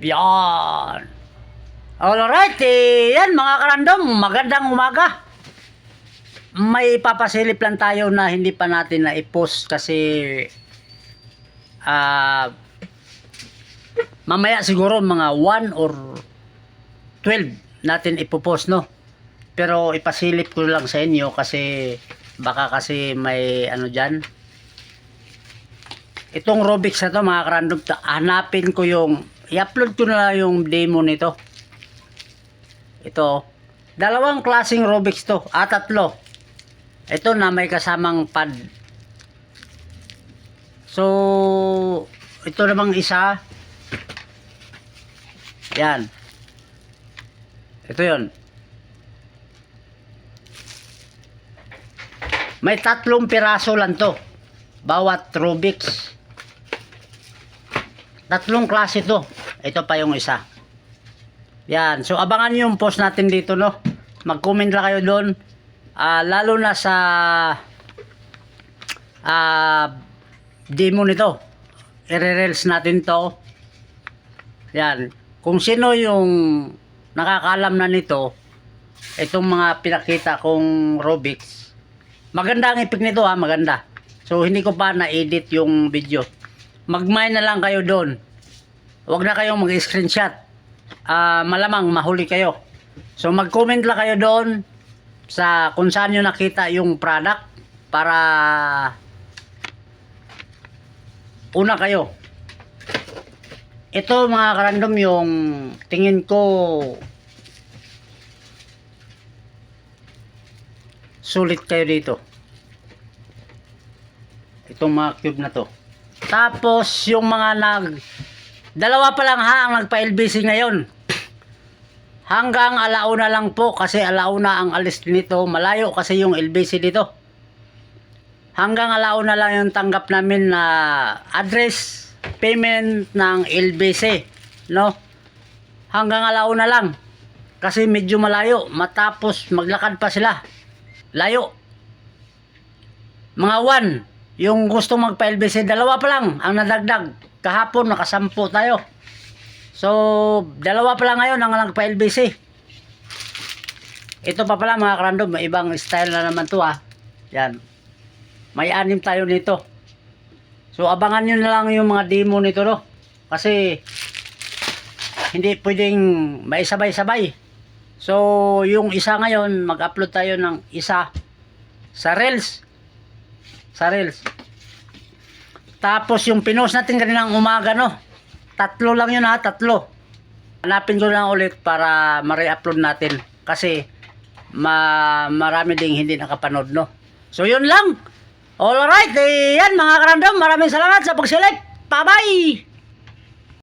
Yan. Alright, yan mga karandom, magandang umaga. May papasilip lang tayo na hindi pa natin na-post kasi mamaya siguro mga 1 or 12 natin ipopost, no? Pero ipasilip ko lang sa inyo kasi baka kasi may ano dyan. Itong Rubik's na to mga karandom, hanapin ko yung, i-upload ko na lang yung demo nito. Ito, dalawang klaseng Rubik's to, tatlo. Ito na may kasamang pad. So, ito namang isa. Yan. Ito yon. May 3 piraso lang to. Bawat Rubik's. 3 klase to. Ito pa yung isa. Yan. So, abangan yung post natin dito, no? Mag-comment lang kayo doon. Lalo na sa demo nito. I-reels natin to. Yan. Kung sino yung nakakalam na nito, itong mga pinakita kong Rubik's. Maganda ang ipik nito, maganda. So, hindi ko pa na-edit yung video. Mag-mine na lang kayo doon. Huwag na kayong mag-screenshot. Malamang mahuli kayo. So, mag-comment lang kayo doon sa kung saan nyo nakita yung product para una kayo. Ito mga karandom yung tingin ko sulit kayo dito. Itong mga cube na to. Tapos yung mga dalawa pa lang ang nagpa-LBC ngayon. Hanggang alauna lang po kasi alauna ang alis nito. Malayo kasi yung LBC dito. Hanggang alauna lang yung tanggap namin na address payment ng LBC, no? Hanggang alauna lang. Kasi medyo malayo. Matapos maglakad pa sila. Layo. Mga 1. Yung gusto magpa-LBC, dalawa pa lang ang nadagdag. Kahapon nakasampu tayo. So, dalawa pa lang ngayon ang nagpa-LBC. Ito pa pala mga karandom, may ibang style na naman to Yan. May 6 tayo nito. So, abangan nyo na lang yung mga demo nito, no? Kasi, hindi pwedeng maisabay-sabay. So, yung isa ngayon, mag-upload tayo ng isa sa Reels. Sa Reels. Tapos, yung pinost natin kaninang umaga, no? 3 lang yun 3. Hanapin ko lang ulit para ma-re-upload natin. Kasi, marami ding hindi nakapanood, no? So, yun lang. Alright, yan mga karandom. Maraming salamat sa pagsilip. Bye-bye!